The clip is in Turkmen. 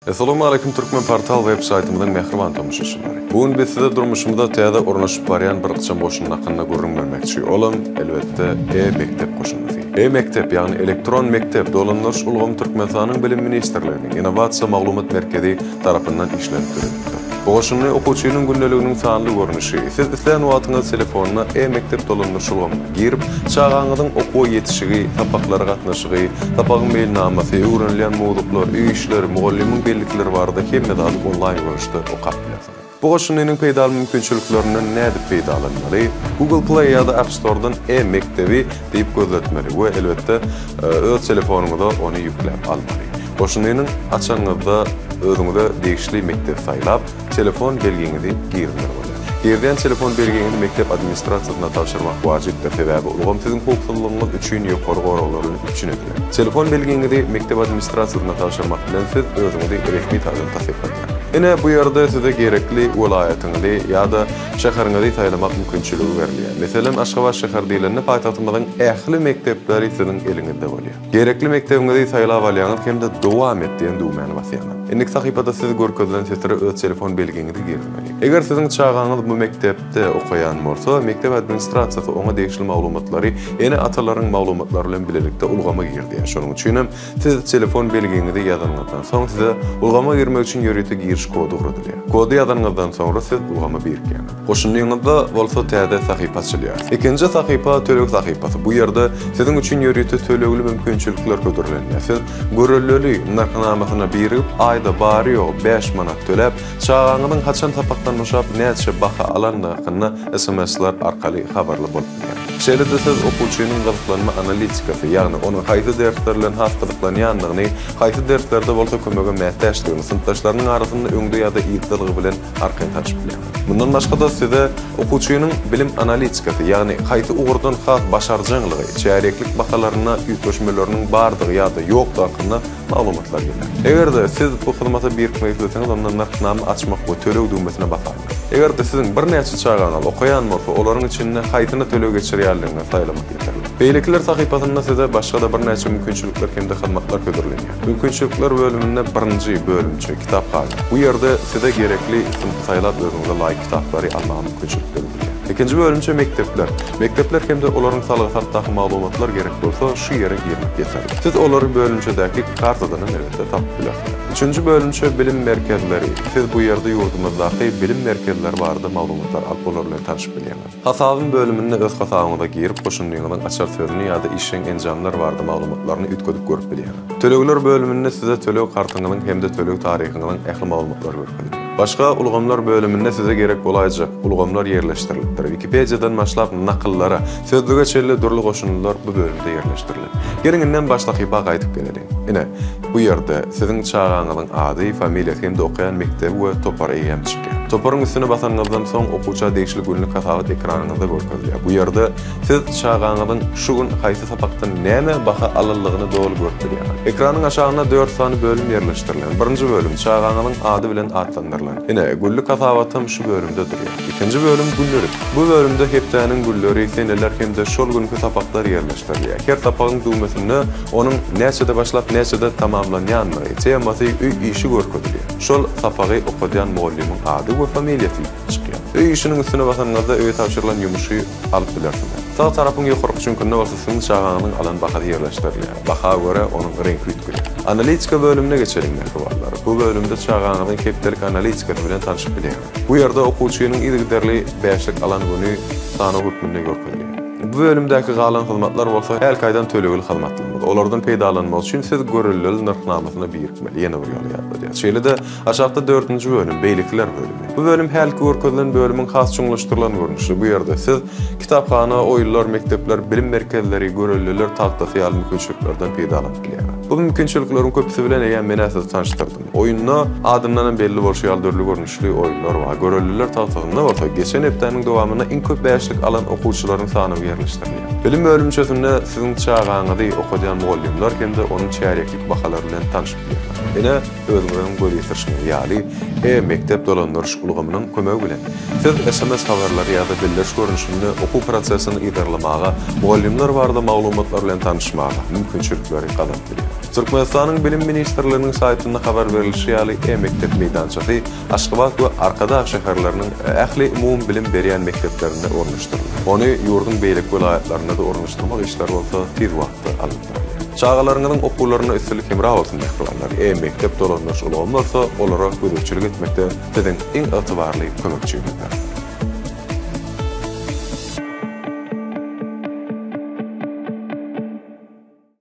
Assalamu alaykum Türkmen portal web saytymyzyň mehriban tomuşçylary. Bugün biz size durmuşymyzda täze ornaşyp barýan bir kysam boşun hakkında görünmekçi. Olam elbetde e-mektep goşundy. E-mektep ýagny elektron mektep dolanlaryş ulgamy Türkmenistanyň bilim ministrliginiň Innovasiýa maglumat merkezi tarapyndan işlenip durýar. Bu goşuny okuwçynyň gündeliginiň sanly görnüşi. Siz isleýän wagtyňyz telefonuna e-mektep dolanlaryş ulgamy girip, çağaňyzyň okuw ýetişigi, tapaklara gatnaşygy, tapagyň mailnamasy, öwrenilýän mowduklar, işler, muallimiň bellikleri barada hemme de online görüşde okap bilersiň. Bu goşunyň peýda bolma mümkinçiliklerinden näde peýdalanmaly? Google Play ýa-da App Store'dan e-mektebi diýip gözletmeli we elbetde öz telefonuňyza onu ýükläp almaly. Goşunyň açanyňyzda özüňize degişli mektep saýlap, telefon belgiňizi girmek bolýar. Girdiň telefon belgiňizi mektep administrasiýasyna tapşyrmak wajypdyr. Sebäbi ulgam siziň hukuklygyňyz üçin ýokary goraglaryň üçin edilir. Telefon belgiňizi mektep administrasiýasyna tapşyrmak bilen siz özüňizi resmi tarzda tasdiqlaýar. Ene bu ýerde size gerekli welaýatyňyzy ýa-da şäheriňizi taýlamak mümkinçiligi berilýär. Meselem Aşgabat şäher diýilende paýtagtymyzyň ähli mektepleri siziň eliňizde bolýar. Gerekli mektebiňizi taýlap alýaňyz hemde dowam etdiň düýmäni basýar. Endik sahypada siz görkezlen sesleri öz telefon belgiňizi girmeli. Eger siziň çağaňyz bu mektepde okuyan bolsa, mektep administrasiýasy oňa degişli maglumatlary ene atalaryň maglumatlary bilen bilelikde ulgama girdi. Şonuň üçin hem siz telefon belgiňizi ýazanňyzdan soň size ulgama girmek üçin ýöreýte giriş kodu gurulýar. Kodu ýazanňyzdan soňra siz ulgama berýän. Goşunyňyzda bolsa täze sahypa açylýar. Ikinji sahypa tölek sahypasy. Bu ýerde siziň üçin ýöreýte tölegli mümkinçilikler ködürilýär. Siz görelleri narxnamasyna berip ayda bary ýok 5 manat töläp, çağaňyzyň haçan tapakdan boşap näçe baha alandygyny SMS-ler arkaly habarly bolýar. Şeýle-de siz okuwçynyň gyzyklanma analitikasy, ýagny onuň haýsy derslerden has gyzyklanýandygyny, haýsy derslerde bolsa kömege mätäçligini, sınıfdaşlarynyň arasynda öňde ýa-da ýygylygy bilen arkaly taşyp bilýär. Bundan başga-da size okuwçynyň bilim analitikasy, ýagny haýsy ugurdan has başarjanylygy, çäreklik bahalaryna ýetişmeleriniň bardygy ýa-da ýokdygy hakynda maglumatlar berýär. Egerde siz bu hyzmata bermek isteseňiz, ondan narxnama açmak we töleg düýmesine basarlar. Egerde siziň bir näçe çağaňyz okuyan bolsa, olaryň içinde haýsyna töleg geçirýärligini saýlamak ýeterli. Beýlikler sahypasynda size başga-da bir näçe mümkinçilikler hemde hyzmatlar ködürilýär. Mümkinçilikler bölüminde birinji bölümçe kitapxana. Bu ýerde size gerekli saýlap özüňize laýyk kitaplary almak mümkinçilikleri berýär. İkinci bölümçe mektepler. Mektepler hemde olaryň salgy hatdaky maglumatlar gerek bolsa, şu ýere girmek ýeterli. Siz olary bölümçedäki kartadan elbetde tapyp bilersiz. Üçüncü bölümçe bilim merkezleri. Siz bu ýerde ýurdumyzdaky bilim merkezleri barada maglumatlar alyp olar bilen tanışyp bilýärsiz. Hasabyň bölüminde öz hasabyňyza girip, goşunyňyzyň açar sözüni ýa-da işiň enjamlar barada maglumatlaryny ütkedip görüp bilýärsiz. Tölegler bölüminde size töleg kartyňyzyň hemde töleg taryhynyň ähli maglumatlary berýär. Başga ulgamlar bölümünde size gerek bolajak ulgamlar ýerleşdirilipdir. Wikipediadan başlap nakyllara, sözlüge çelli durly goşunlar bu bölümde ýerleşdirilip. Geriňinden başlap hypa gaýdyp gelelim. Ene bu ýerde siziň çağaňyzyň ady, familiýasy hemde okuyan mektebi we topar eýem çykýar. Toparyň üstüne basanňyzdan soň okuwça degişli günlük hasabat ekranyňyzda görkezýär. Bu ýerde siz çağaňyzyň şu gün haýsy sapakdan näme baha alanlygyny dogry görüp bilýär. Ekranyň aşagyna 4 sany bölüm ýerleşdirilen. Birinji bölüm çağaňyzyň ady bilen adlandyrılan. Ene günlük hasabatym şu bölümde durýar. Ikinji bölüm günleri. Bu bölümde hepdäniň günleri, seneler hemde şol günkü sapaklar ýerleşdirilýär. Her sapagyň düýmesini onuň näçede başlap näçede tamamlanýanlygy, temasy, üý işi görkezýär. Şol sapagy okudýan muallimiň ady we familiýasy çykýar. Üý işiniň üstüne basanňyzda öýe tapşyrylan ýumuşy alyp bilersiz. Sağ tarapyň ýokarky çünkünde bolsa siziň çağaňyzyň alan bahada ýerleşdirilýär. Baha göre onuň rengi ütgülýär. Analitika bölümüne geçelim merhabalar. Bu bölümde çağaňyzyň hepdelik analitikasy bilen tanışyp bilýär. Bu ýerde okuwçynyň ýygyderli beşlik alan güni sany hukmunda görkezýär. Bu bölümdäki galan hyzmatlar bolsa her kaýdan tölegli hyzmatlar. Olardan peýdalanmak üçin siz görelleri narxnamasyna birikmeli. Ýene bir ýol ýatlady. Şeýle-de aşagda 4-nji bölüm, beýlikler bölümi. Bu bölüm her görkezilen bölümiň has çuňlaşdyrylan görnüşi. Bu ýerde siz kitapxana, oýullar, mektepler, bilim merkezleri, görelliler taýdasy ýaly mümkinçiliklerden peýdalanyp bilýär. Bu mümkinçilikleriň köpüsi bilen eýen meni sizi tanışdyrdym. Oýunda adymdan belli bolşy ýaldyrly görnüşli oýullar bar. Görelliler taýdasynda bolsa geçen hepdäniň dowamyna iň köp beşlik alan okuwçylaryň sany ýerleşdirilýär. Bilim bölümçesinde siziň çağaňyzy okudýan muallimler hemde onuň çäreklik bahalary bilen tanışyp bilýär. Ene özüňiň göz ýetirişiňiz ýaly mektep dolandyrış ulgamynyň kömegi bilen siz SMS habarlary ýa-da bildiriş görnüşinde okuw prosesini ýerlemaga, mugallimler barada maglumatlar bilen tanışmaga mümkinçilikleri galap bilir. Türkmenistanyň bilim ministrliginiň saýtynda habar berilişi ýaly mektep meýdançasy Aşgabat we Arkadaş şäherleriniň ähli umum bilim berýän mekteplerinde ornaşdyryldy. Ony ýurdun beýlik welaýatlaryna da ornaşdyrmak işleri bolsa tez wagtda alyp berilýär. Çağalarynyň okuwlaryna üstünlik hemrah bolsun mektepler. Mektep dolandyrış bolsa olara görüşçülük etmekde sizin iň ýatybarly kömekçi bolýar.